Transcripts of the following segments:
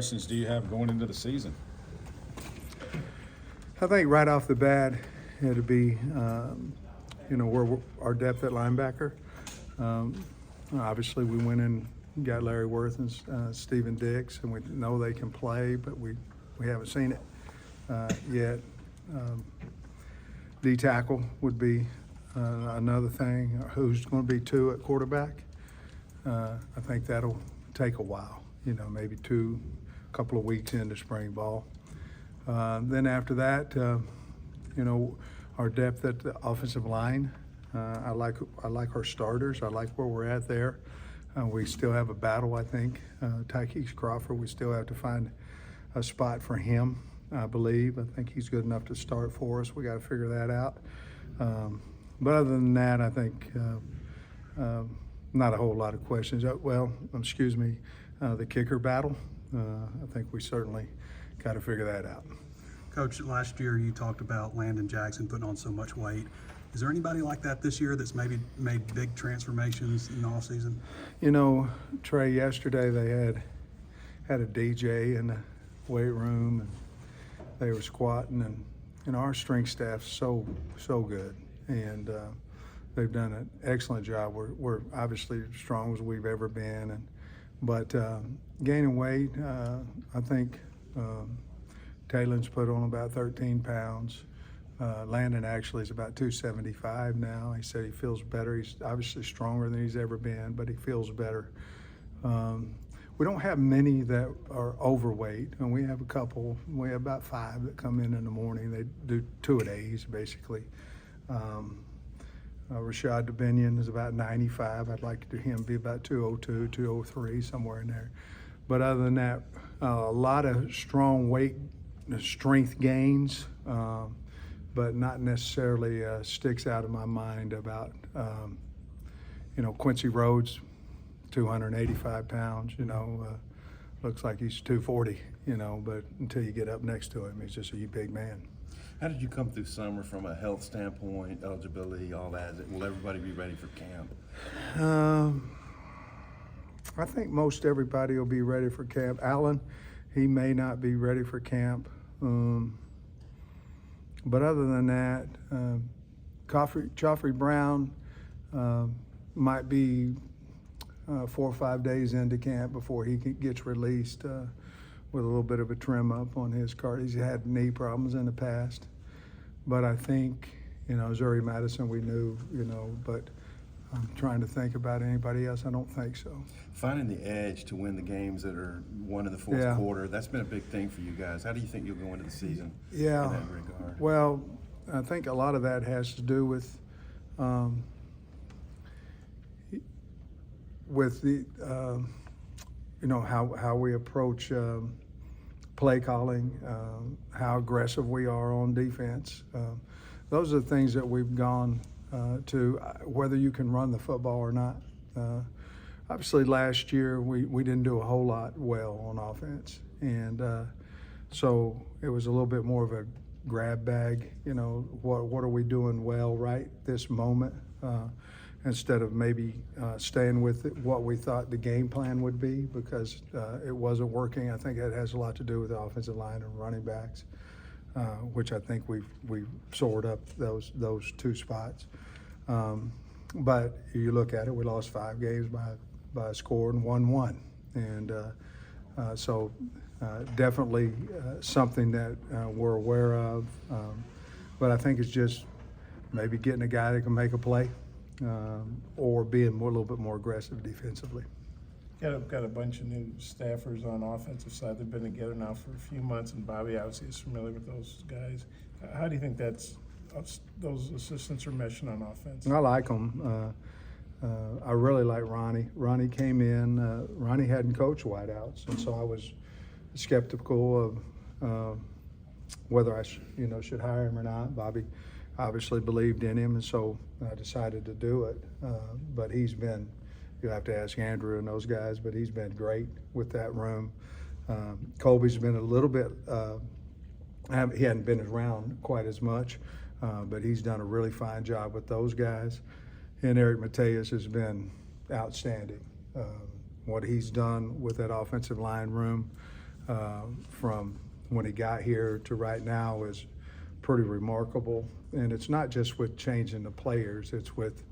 Questions do you have going into the season? I think right off the bat, it'll be, where our depth at linebacker. Obviously, we went and got Larry Worth and Stephen Dix, and we know they can play, but we haven't seen it yet. D tackle would be another thing. Who's going to be two at quarterback? I think that'll take a while. Maybe couple of weeks into spring ball. Then after that, our depth at the offensive line. I like our starters. I like where we're at there. We still have a battle, I think. Tykees Crawford, we still have to find a spot for him, I believe. I think he's good enough to start for us. We got to figure that out. But other than that, I think not a whole lot of questions. The kicker battle. I think we certainly got to figure that out. Coach, last year you talked about Landon Jackson putting on so much weight. Is there anybody like that this year that's maybe made big transformations in the offseason? Trey, yesterday they had a DJ in the weight room, and they were squatting, and our strength staff's so good, and they've done an excellent job. We're obviously as strong as we've ever been, but gaining weight, I think Taylor's put on about 13 pounds. Landon actually is about 275 now. He said he feels better. He's obviously stronger than he's ever been, but he feels better. We don't have many that are overweight, and we have a couple. We have about 5 that come in the morning. They do 2-a-days, basically. Rashad Dubinion is about 95. I'd like to him be about 202, 203, somewhere in there. But other than that, a lot of strength gains, but not necessarily sticks out of my mind about, Quincy Rhodes, 285 pounds, looks like he's 240, but until you get up next to him, he's just a big man. How did you come through summer from a health standpoint, eligibility, all that? Will everybody be ready for camp? I think most everybody will be ready for camp. Allen, he may not be ready for camp. But other than that, Joffrey Brown might be 4 or 5 days into camp before he gets released with a little bit of a trim up on his cart. He's had knee problems in the past. But I think, Zuri Madison we knew, but I'm trying to think about anybody else. I don't think so. Finding the edge to win the games that are won in the fourth quarter, that's been a big thing for you guys. How do you think you'll go into the season in that regard? Well, I think a lot of that has to do with the, how we approach play calling, how aggressive we are on defense. Those are the things that we've gone to, whether you can run the football or not. Obviously, last year we didn't do a whole lot well on offense, and so it was a little bit more of a grab bag. What are we doing well right this moment, instead of maybe staying with what we thought the game plan would be, because it wasn't working. I think that has a lot to do with the offensive line and running backs, which I think we've soared up those 2 spots. But you look at it, we lost 5 games by a score and won 1, and so definitely something that we're aware of. But I think it's just maybe getting a guy that can make a play, or being a little bit more aggressive defensively. Got a bunch of new staffers on the offensive side. They've been together now for a few months, and Bobby obviously is familiar with those guys. How do you think those assistants are meshing on offense? I like them. I really like Ronnie. Ronnie came in. Ronnie hadn't coached wideouts, and so I was skeptical of whether I should hire him or not. Bobby obviously believed in him, and so I decided to do it. But he's been, you'll have to ask Andrew and those guys, but he's been great with that room. Colby's been a little bit, he hadn't been around quite as much, but he's done a really fine job with those guys. And Eric Mateus has been outstanding. What he's done with that offensive line room, from when he got here to right now is pretty remarkable. And it's not just with changing the players, it's with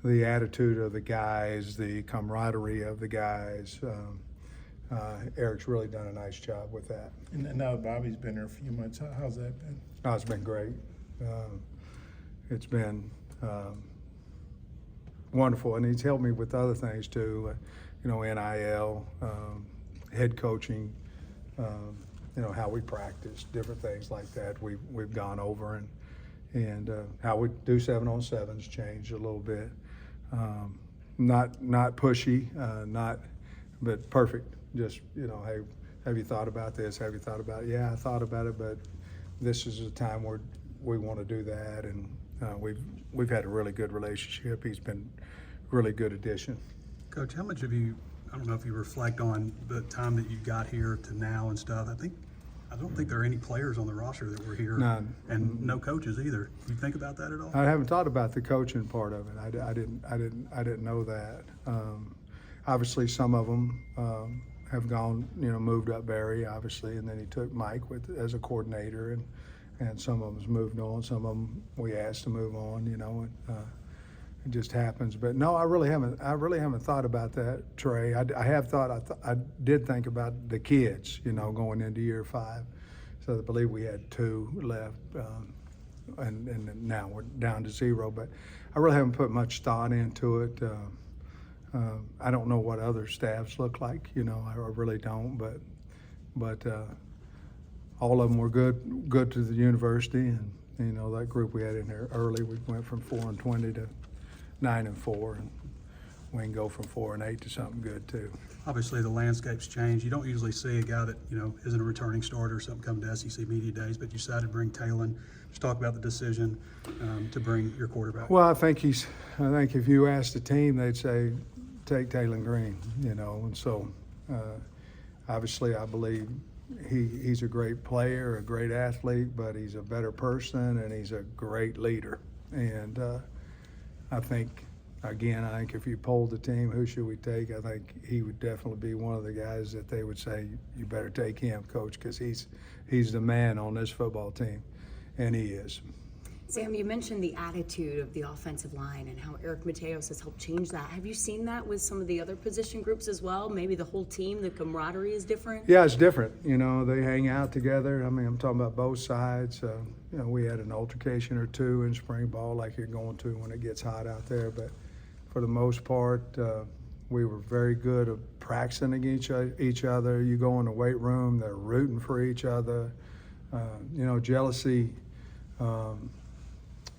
the attitude of the guys, the camaraderie of the guys. Eric's really done a nice job with that. And now Bobby's been there a few months. How's that been? Oh, it's been great. It's been wonderful, and he's helped me with other things too. NIL, head coaching, how we practice, different things like that. We've gone over and how we do 7-on-7s changed a little bit. Not pushy, but perfect. Just hey, have you thought about this? Have you thought about it? Yeah, I thought about it, but this is a time where we want to do that, and we've had a really good relationship. He's been a really good addition. Coach, how much have you, I don't know if you reflect on the time that you got here to now and stuff. I don't think there are any players on the roster that were here. None. And no coaches either. You think about that at all? I haven't thought about the coaching part of it. I didn't know that. Obviously, some of them have gone, moved up Barry, obviously, and then he took Mike as a coordinator, and some of them's moved on. Some of them we asked to move on. It just happens. But no, I really haven't thought about that, Trey. I have thought. I did think about the kids, going into year 5. So I believe we had 2 left, and now we're down to 0. But I really haven't put much thought into it. I don't know what other staffs look like. I really don't. But all of them were good to the university, and that group we had in there early. We went from 4-20 to 9-4, and we can go from 4-8 to something good too. Obviously, the landscape's changed. You don't usually see a guy that isn't a returning starter or something come to SEC Media Days, but you decided to bring Talon. Just talk about the decision to bring your quarterback. Well, I think if you asked the team, they'd say take Talon Green. And so obviously I believe he's a great player, a great athlete, but he's a better person and he's a great leader. And I think if you polled the team, who should we take? I think he would definitely be one of the guys that they would say, you better take him, Coach, because he's the man on this football team, and he is. Sam, you mentioned the attitude of the offensive line and how Eric Mateos has helped change that. Have you seen that with some of the other position groups as well? Maybe the whole team, the camaraderie is different? Yeah, it's different. They hang out together. I mean, I'm talking about both sides. We had an altercation or 2 in spring ball like you're going to when it gets hot out there. But for the most part, we were very good at practicing against each other. You go in the weight room, they're rooting for each other. Jealousy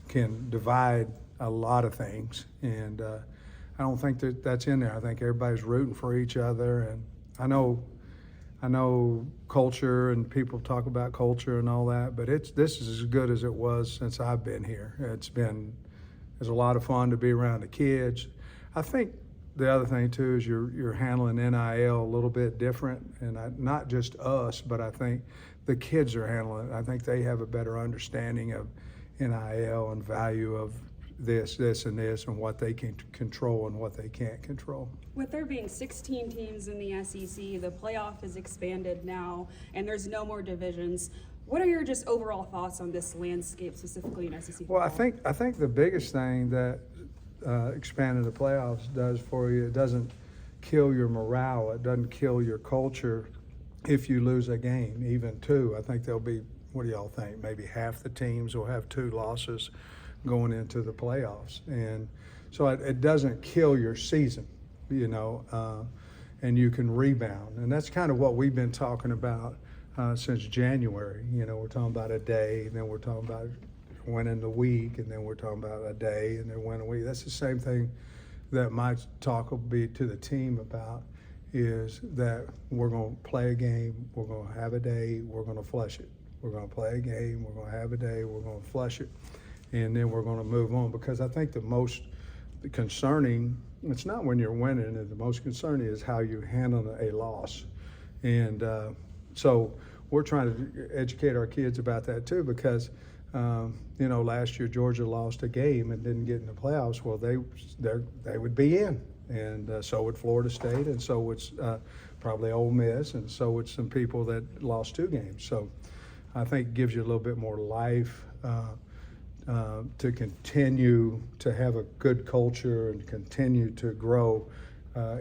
can divide a lot of things, and I don't think that's in there. I think everybody's rooting for each other, and I know culture, and people talk about culture and all that, but this is as good as it was since I've been here. It's a lot of fun to be around the kids. I think the other thing too is you're handling NIL a little bit different, and not just us, but I think the kids are handling it. I think they have a better understanding of NIL and value of this, and this, and what they can control and what they can't control. With there being 16 teams in the SEC, the playoff is expanded now, and there's no more divisions. What are your just overall thoughts on this landscape, specifically in SEC football? Well, I think the biggest thing that expanding the playoffs does for you, it doesn't kill your morale, it doesn't kill your culture if you lose a game, even 2. I think there'll be, what do y'all think, maybe half the teams will have 2 losses going into the playoffs. And so it doesn't kill your season, and you can rebound. And that's kind of what we've been talking about since January. We're talking about a day, and then we're talking about winning the week, and then we're talking about a day, and then winning a week. That's the same thing that my talk will be to the team about, is that we're going to play a game, we're going to have a day, we're going to flush it. We're going to play a game, we're going to have a day, we're going to flush it, and then we're going to move on. Because I think the most concerning, it's not when you're winning, the most concerning is how you handle a loss. And so we're trying to educate our kids about that too, because last year Georgia lost a game and didn't get in the playoffs. Well, they would be in, and so would Florida State, and so would probably Ole Miss, and so would some people that lost 2 games. So I think it gives you a little bit more life to continue to have a good culture and continue to grow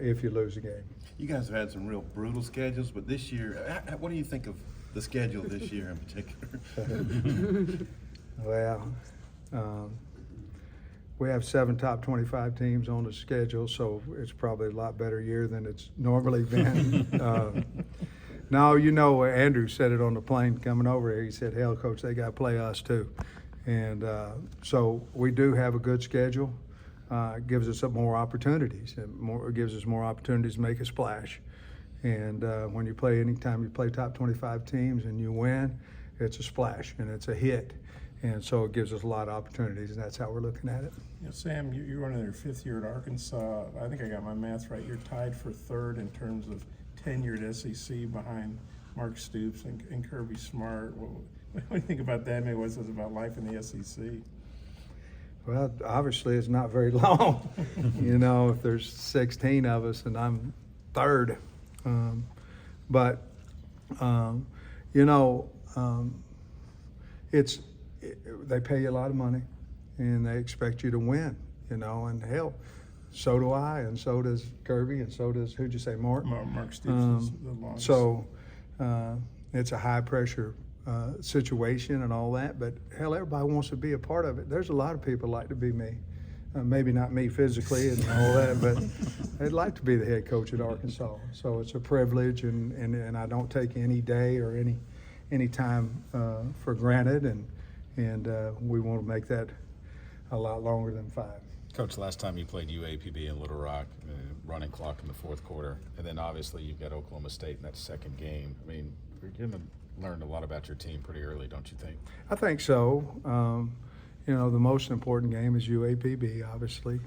if you lose a game. You guys have had some real brutal schedules, but this year, what do you think of the schedule this year in particular? Well, we have 7 top 25 teams on the schedule, so it's probably a lot better year than it's normally been. Now, you know, Andrew said it on the plane coming over here. He said, hell, Coach, they got to play us too. And so we do have a good schedule. It gives us more opportunities. It gives us more opportunities to make a splash. And when you play, anytime you play top 25 teams and you win, it's a splash and it's a hit. And so it gives us a lot of opportunities, and that's how we're looking at it. You know, Sam, you're running your 5th year at Arkansas. I think I got my math right. You're tied for 3rd in terms of tenured SEC behind Mark Stoops and Kirby Smart. What do you think about that? Maybe what it says about life in the SEC? Well, obviously it's not very long. You know, if there's 16 of us and I'm 3rd. You know, they pay you a lot of money and they expect you to win, you know, and hell, so do I, and so does Kirby, and so does, who'd you say, Mark? Mark Stoops is the longest. So it's a high pressure situation and all that, but hell, everybody wants to be a part of it. There's a lot of people like to be me. Maybe not me physically and all that, but they'd like to be the head coach at Arkansas. So it's a privilege, and I don't take any day or any time for granted, and we want to make that a lot longer than 5. Coach, last time you played UAPB in Little Rock, running clock in the 4th quarter, and then obviously you've got Oklahoma State in that 2nd game. I mean, you're going to learn a lot about your team pretty early, don't you think? I think so. You know, the most important game is UAPB, obviously.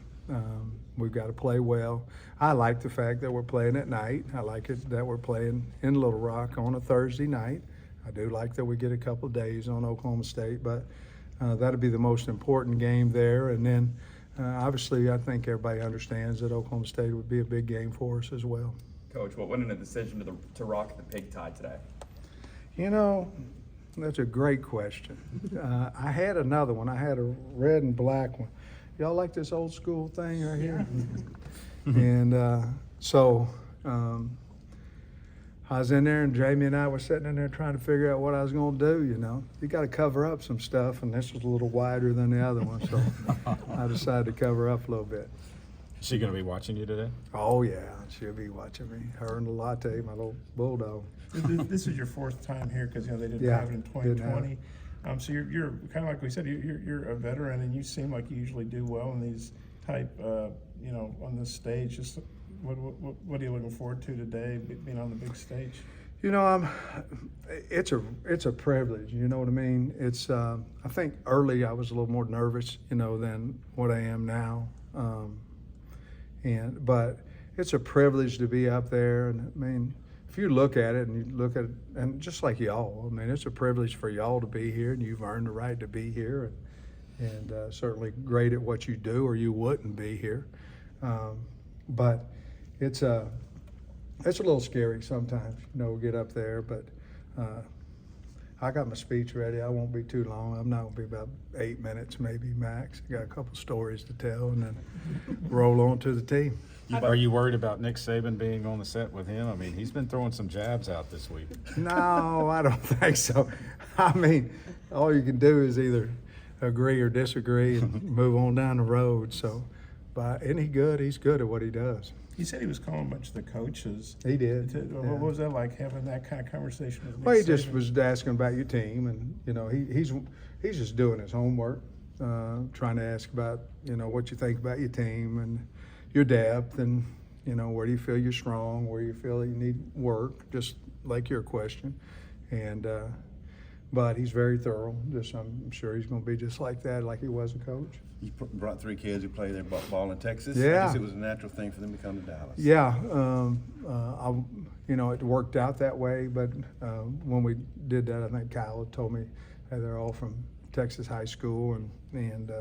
We've got to play well. I like the fact that we're playing at night. I like it that we're playing in Little Rock on a Thursday night. I do like that we get a couple of days on Oklahoma State, but that'll be the most important game there. And then, obviously, I think everybody understands that Oklahoma State would be a big game for us as well. Coach, what went into the decision to rock the pig tie today? You know, that's a great question. I had another one. I had a red and black one. Y'all like this old school thing right here? And so I was in there, and Jamie and I were sitting in there trying to figure out what I was going to do, you know. You got to cover up some stuff, and this was a little wider than the other one, so I decided to cover up a little bit. Is she going to be watching you today? Oh, yeah, she'll be watching me. Her and the latte, my little bulldog. This is your 4th time here because, you know, they didn't Yeah, have it in didn't have 2020. So you're kind of like we said, you're a veteran, and you seem like you usually do well in these type, you know, on this stage. Just what are you looking forward to today, being on the big stage? You know, it's a privilege. You know what I mean? It's I think early I was a little more nervous, you know, than what I am now. But it's a privilege to be up there, and I mean, if you look at it and you look at it, and just like y'all, I mean, it's a privilege for y'all to be here, and you've earned the right to be here, and certainly great at what you do, or you wouldn't be here. But it's a little scary sometimes, you know, get up there. But I got my speech ready. I won't be too long. I'm not gonna be about 8 minutes, maybe max. I got a couple stories to tell, and then roll on to the team. Are you worried about Nick Saban being on the set with him? I mean, he's been throwing some jabs out this week. No, I don't think so. I mean, all you can do is either agree or disagree and move on down the road. So, but isn't he good? He's good at what he does. He said he was calling a bunch of the coaches. He did. What was that like, having that kind of conversation with Nick Well, he just Saban? was asking about your team, and you know, he's just doing his homework, trying to ask about, you know, what you think about your team and your depth, and you know, where do you feel you're strong, where you feel you need work, just like your question. And but he's very thorough. I'm sure he's going to be just like that, like he was a coach. You brought 3 kids who play their ball in Texas. Yeah. I guess it was a natural thing for them to come to Dallas. Yeah, you know, it worked out that way. But when we did that, I think Kyle had told me they're all from Texas high school, and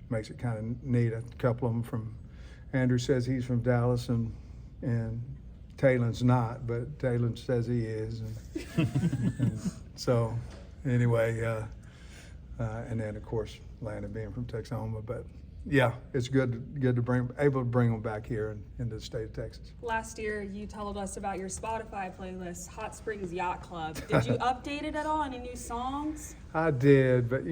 makes it kind of neat. A couple of them from. Andrew says he's from Dallas, and Taylon's not, but Taylon says he is. And so, anyway, and then of course Landon being from Texoma, but yeah, it's good to able to bring them back here into the state of Texas. Last year, you told us about your Spotify playlist, Hot Springs Yacht Club. Did you update it at all? Any new songs? I did, but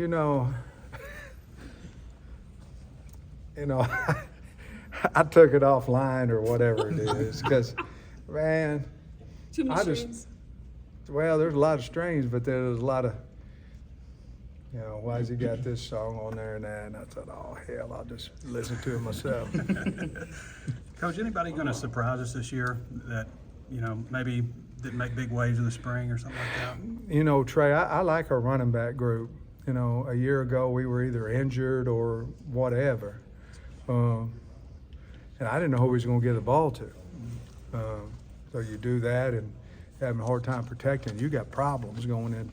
I took it offline or whatever it is, because, man, Too many strings? well, there's a lot of strings, but there's a lot of, why has he got this song on there and that? And I thought, oh, hell, I'll just listen to it myself. Coach, anybody going to surprise us this year that, maybe didn't make big waves in the spring or something like that? Trey, I like our running back group. A year ago we were either injured or whatever. And I didn't know who we was going to get the ball to. So you do that and having a hard time protecting, you got problems going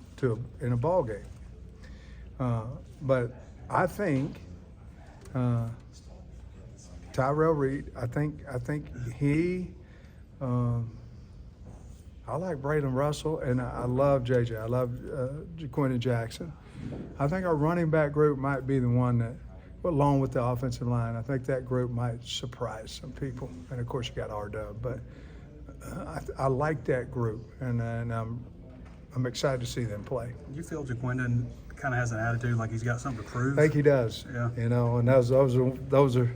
in a ball game. But I think Tyrell Reed, I think he, I like Braylon Russell, and I love JJ. I love Jaquinton Jackson. I think our running back group might be the one that, along with the offensive line, I think that group might surprise some people. And of course, you got R-Dub, but I like that group, and I'm excited to see them play. Do you feel Jaquinton kind of has an attitude like he's got something to prove? I think he does. Yeah. And those are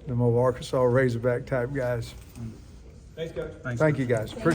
the more Arkansas Razorback type guys. Thanks, Coach. Thank you, guys.